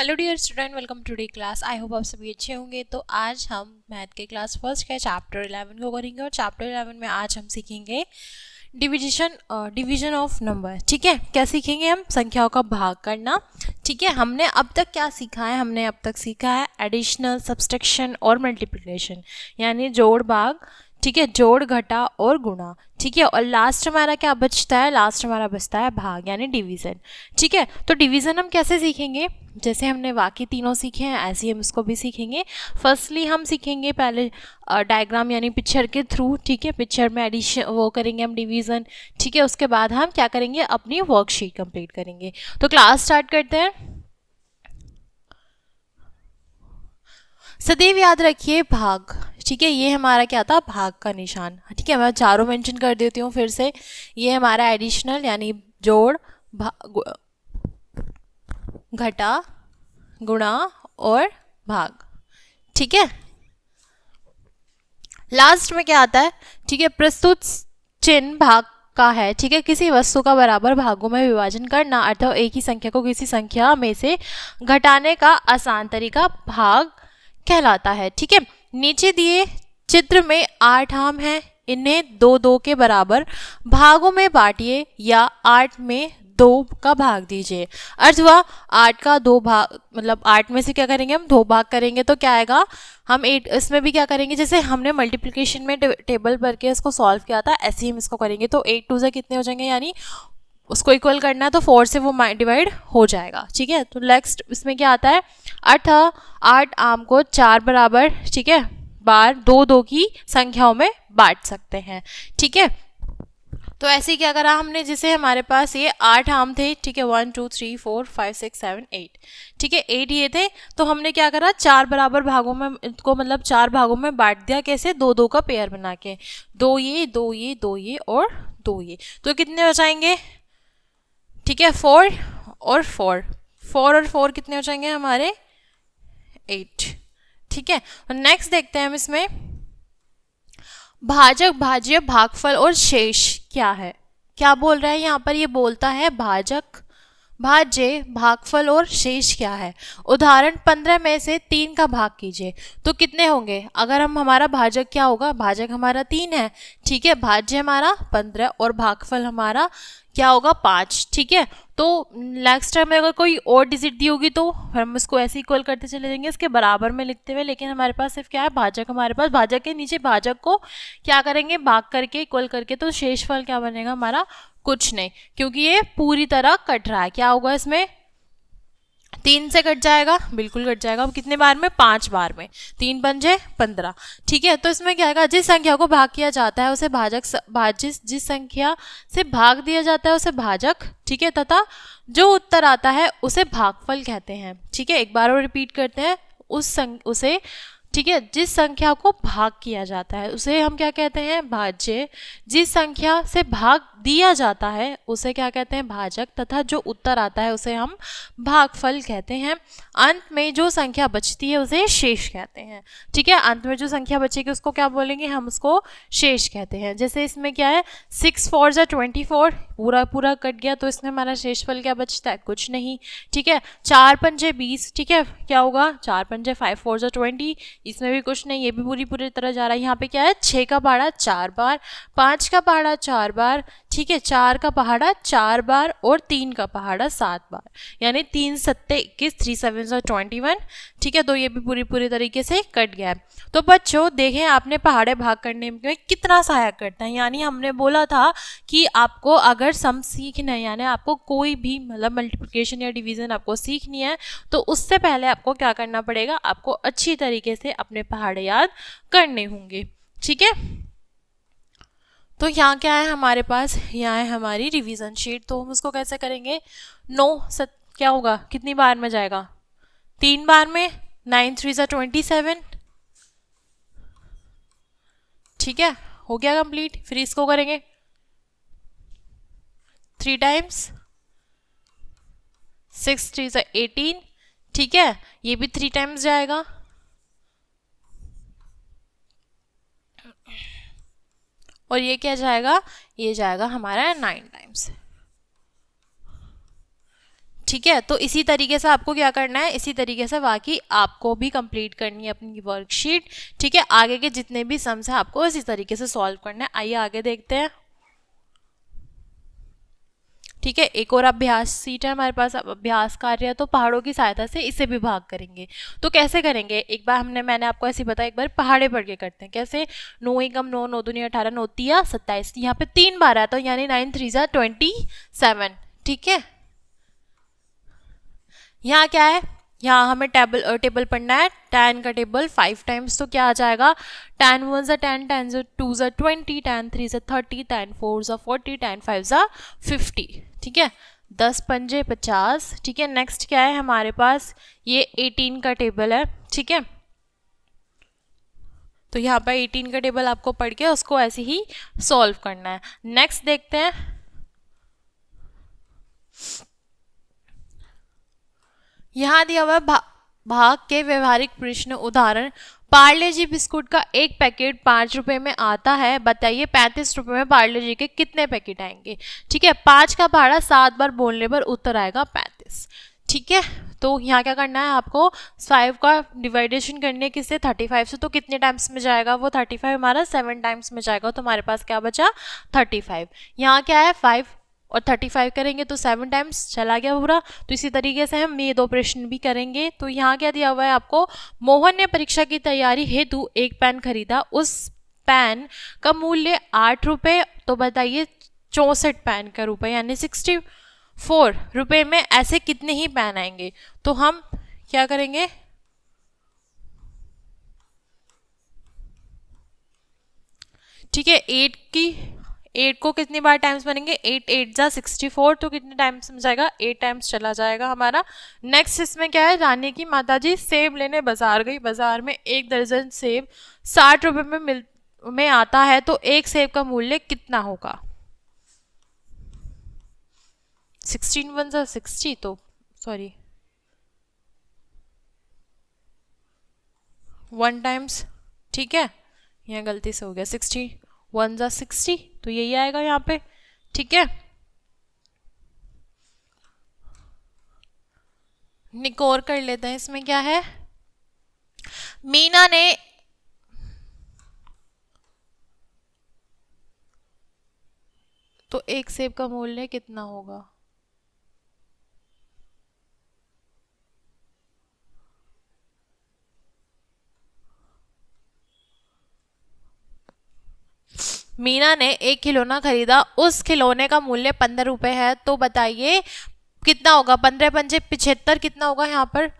Hello dear student, welcome today class. I hope आप सभी अच्छे होंगे। तो आज हम मैथ के क्लास फर्स्ट के चैप्टर 11 को करेंगे और चैप्टर 11 में आज हम सीखेंगे डिवीजन ऑफ नंबर। ठीक है, क्या सीखेंगे हम? संख्याओं का भाग करना। ठीक है, हमने अब तक क्या सीखा है? हमने अब तक सीखा है एडिशनल, सब्सट्रैक्शन और मल्टीप्लिकेशन, यानी जोड़ भाग। ठीक है, जोड़ घटा और गुणा। ठीक है, और लास्ट हमारा क्या बचता है? लास्ट हमारा बचता है भाग यानी डिवीजन। ठीक है, तो डिवीजन हम कैसे सीखेंगे? जैसे हमने बाकी तीनों सीखे हैं ऐसे ही हम इसको भी सीखेंगे। फर्स्टली हम सीखेंगे पहले डायग्राम यानी पिक्चर के थ्रू। ठीक है, पिक्चर में एडिशन वो करेंगे हम डिवीजन। ठीक है, उसके बाद हम क्या करेंगे? अपनी वर्कशीट कंप्लीट करेंगे। तो क्लास स्टार्ट करते हैं। सदैव याद रखिए भाग। ठीक है, ये हमारा क्या था? भाग का निशान। ठीक है, मैं चारों मेंशन कर देती हूँ फिर से। ये हमारा एडिशनल यानी जोड़, घटा, गुणा और भाग। ठीक है, लास्ट में क्या आता है? ठीक है, प्रस्तुत चिन्ह भाग का है। ठीक है, किसी वस्तु का बराबर भागों में विभाजन करना अर्थात एक ही संख्या को किसी संख्या में से घटाने का आसान तरीका भाग कहलाता है। ठीक है, नीचे दिए चित्र में 8 आम हैं, इन्हें दो दो के बराबर भागों में बांटिए या 8 में 2 का भाग दीजिए। अर्थ हुआ 8 का 2 भाग, मतलब 8 में से क्या करेंगे हम? 2 भाग करेंगे तो क्या आएगा? हम 8 इसमें भी क्या करेंगे? जैसे हमने मल्टीप्लिकेशन में टेबल भर के इसको सॉल्व किया था, ऐसे ही हम इसको करेंगे। तो 8 2 से कितने हो जाएंगे? यानी उसको इक्वल करना है तो 4 से वो डिवाइड हो जाएगा। ठीक है, तो नेक्स्ट इसमें क्या आता है? 8 आम को 4 बराबर, ठीक है, बार दो दो की संख्याओं में बांट सकते हैं। ठीक है, तो ऐसे ही क्या करा हमने? जैसे हमारे पास ये 8 आम थे। ठीक है, 1 2 3 4 5 6 7 8। ठीक है, 8 ये थे, तो हमने क्या करा? 4 बराबर भागों में इनको, मतलब 4 भागों में बांट दिया। कैसे? दो दो का पेयर बना के, 2 ये 2 ये 2 ये और 2 ये। तो कितने बचाएंगे? ठीक है, 4 और 4, 4 और 4 कितने हो जाएंगे हमारे? 8। ठीक है, नेक्स्ट देखते हैं हम इसमें भाजक, भाज्य, भागफल और शेष क्या है। क्या बोल रहा है यहाँ पर? ये बोलता है भाजक, भाज्य, भागफल और शेष क्या है। उदाहरण 15 में से 3 का भाग कीजिए तो कितने होंगे? अगर हम, हमारा भाजक क्या होगा? भाजक हमारा 3 है। ठीक है, भाज्य हमारा 15 और भागफल हमारा क्या होगा? 5। ठीक है, तो नेक्स्ट टाइम अगर कोई और डिजिट दी होगी तो हम इसको ऐसे इक्वल करते चले जाएंगे इसके बराबर में लिखते हुए। लेकिन हमारे पास सिर्फ क्या है? भाजक। हमारे पास भाजक के नीचे भाजक को क्या करेंगे? भाग करके, इक्वल करके। तो शेषफल क्या बनेगा हमारा? कुछ नहीं, क्योंकि ये पूरी तरह कट रहा है। क्या होगा इसमें? 3 से कट जाएगा, बिल्कुल कट जाएगा। अब कितने बार में? 5 बार में। 3 पंजे 15। ठीक है, तो इसमें क्या आएगा? जिस संख्या को भाग किया जाता है उसे भाजक, जिस संख्या से भाग दिया जाता है उसे भाजक। ठीक है, तथा जो उत्तर आता है उसे भागफल कहते हैं। ठीक है, एक बार और रिपीट करते हैं। उसे, ठीक है, जिस संख्या को भाग किया जाता है उसे हम क्या कहते हैं? भाज्य। जिस संख्या से भाग दिया जाता है उसे क्या कहते हैं? भाजक। तथा जो उत्तर आता है उसे हम भागफल कहते हैं। अंत में जो संख्या बचती है उसे शेष कहते हैं। ठीक है, अंत में जो संख्या बचेगी उसको क्या बोलेंगे? हम उसको शेष कहते हैं। जैसे इसमें क्या है? 6 4 जा 24, पूरा पूरा कट गया तो इसमें हमारा शेषफल क्या बचता है? कुछ नहीं। ठीक है, 4 पंजे 20। ठीक है, क्या होगा? 4 पंजे 5 4 जा 20, इसमें भी कुछ नहीं, ये भी पूरी तरह जा रहा है। यहाँ पे क्या है? 6 का पहाड़ा 4 बार, 5 का पहाड़ा 4 बार, ठीक है, 4 का पहाड़ा 4 बार और 3 का पहाड़ा 7 बार, यानी 3 सत्ते 21, 3 7 21। ठीक है, तो ये भी पूरी तरीके से कट गया है। तो बच्चों देखें, आपने पहाड़े भाग करने में कितना सहायक करता है। यानी हमने बोला था कि आपको अगर सम सीखना है, यानी आपको कोई भी, मतलब मल्टीप्लिकेशन या डिवीजन आपको सीखनी है, तो उससे पहले आपको क्या करना पड़ेगा? आपको अच्छी तरीके से अपने पहाड़े याद करने होंगे। ठीक है, तो यहाँ क्या है हमारे पास? यहाँ है हमारी रिवीजन शीट। तो हम उसको कैसे करेंगे? 9 क्या होगा? कितनी बार में जाएगा? 3 बार में। 9 3 जा 27। ठीक है, हो गया कंप्लीट। फिर इसको करेंगे 3 टाइम्स, 6 3 जा 18। ठीक है, ये भी 3 टाइम्स जाएगा। और ये क्या जाएगा? ये जाएगा हमारा 9 टाइम्स। ठीक है, तो इसी तरीके से आपको क्या करना है, इसी तरीके से बाकी आपको भी कंप्लीट करनी है अपनी वर्कशीट। ठीक है, आगे के जितने भी सम्स हैं आपको इसी तरीके से सॉल्व करना है। आइए आगे देखते हैं। ठीक है, एक और अभ्यास सीट है हमारे पास, अभ्यास कार्य है, तो पहाड़ों की सहायता से इसे भी भाग करेंगे। तो कैसे करेंगे, एक बार मैंने आपको ऐसे बताया, एक बार पहाड़े पढ़ के करते हैं। कैसे, 9 एकम 9, 9 दूनी 18, 9 तिया 27, यहाँ पे 3 बार है तो यानी 9 3 जा 27। ठीक है, यहाँ क्या है, यहाँ हमें टेबल पढ़ना है। tan का टेबल 5 टाइम्स, तो क्या आ जाएगा, tan 1 जा 10, tan 2 जा 20, tan 3 जा 30, tan 4 जा 40, tan 5 जा 50। ठीक है, 10 पंजे 50। ठीक है, नेक्स्ट क्या है हमारे पास, ये 18 का टेबल है। ठीक है, तो यहाँ पर 18 का टेबल आपको पढ़ के उसको ऐसे ही सॉल्व करना है। नेक्स्ट देखते हैं, यहाँ दिया हुआ भाग के व्यवहारिक प्रश्न। उदाहरण, पार्ले जी बिस्कुट का एक पैकेट 5 रुपए में आता है, बताइए 35 रुपए में पार्ले जी के कितने पैकेट आएंगे। ठीक है, 5 का भाड़ा 7 बार बोलने पर उत्तर आएगा 35। ठीक है, तो यहाँ क्या करना है आपको, 5 का डिवाइडेशन करने किससे, 35 से, तो कितने टाइम्स में जाएगा वो 35 हमारा 7 टाइम्स में जाएगा, तो हमारे पास क्या बचा 35। यहाँ क्या है 5 और 35 करेंगे तो 7 टाइम्स चला गया पूरा। तो इसी तरीके से हम ये 2 प्रश्न भी करेंगे। तो यहाँ क्या दिया हुआ है आपको, मोहन ने परीक्षा की तैयारी हेतु एक पेन खरीदा, उस पेन का मूल्य 8 रुपये, तो बताइए 64 पेन का रुपये यानी 64 रुपये में ऐसे कितने ही पेन आएंगे। तो हम क्या करेंगे, ठीक है, 8 को कितनी बार टाइम्स बनेंगे, 8 8 जा 64, तो कितने टाइम्स में जाएगा, 8 टाइम्स चला जाएगा हमारा। नेक्स्ट इसमें क्या है, रानी की माताजी सेब लेने बाजार गई, बाजार में 1 दर्जन सेब 60 रुपए में आता है, तो एक सेब का मूल्य कितना होगा। 16 1 जा 60, तो सॉरी 1 टाइम्स। ठीक है, यहाँ गलती से हो गया, 60 1 जा 60, तो यही आएगा यहाँ पे। ठीक है, निकोर कर लेते हैं, इसमें क्या है, मीना ने तो एक सेब का मूल्य कितना होगा, मीना ने एक खिलौना खरीदा, उस खिलौने का मूल्य 15 रुपए है, तो बताइए कितना होगा, 15 पंजे 75, कितना होगा यहाँ पर,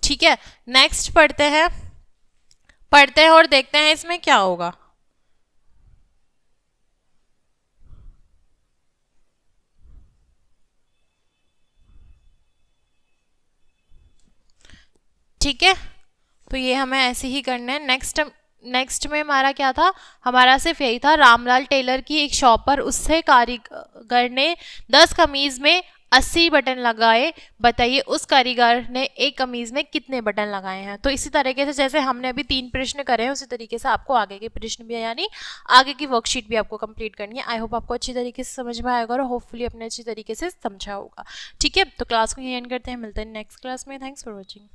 ठीक है। नेक्स्ट पढ़ते हैं और देखते हैं इसमें क्या होगा। ठीक है, तो ये हमें ऐसे ही करना है। नेक्स्ट में हमारा क्या था, हमारा सिर्फ यही था, रामलाल टेलर की एक शॉप पर उससे कारीगर ने 10 कमीज में 80 बटन लगाए, बताइए उस कारीगर ने एक कमीज में कितने बटन लगाए हैं। तो इसी तरीके से जैसे हमने अभी 3 प्रश्न करे हैं उसी तरीके से आपको आगे के प्रश्न भी, यानी आगे की वर्कशीट भी आपको कंप्लीट करनी है। आई होप आपको अच्छी तरीके से समझ में आएगा और होपफुली अपने अच्छी तरीके से समझा होगा। ठीक है, तो क्लास को यही एंड करते हैं, मिलते हैं नेक्स्ट क्लास में। Thanks for watching.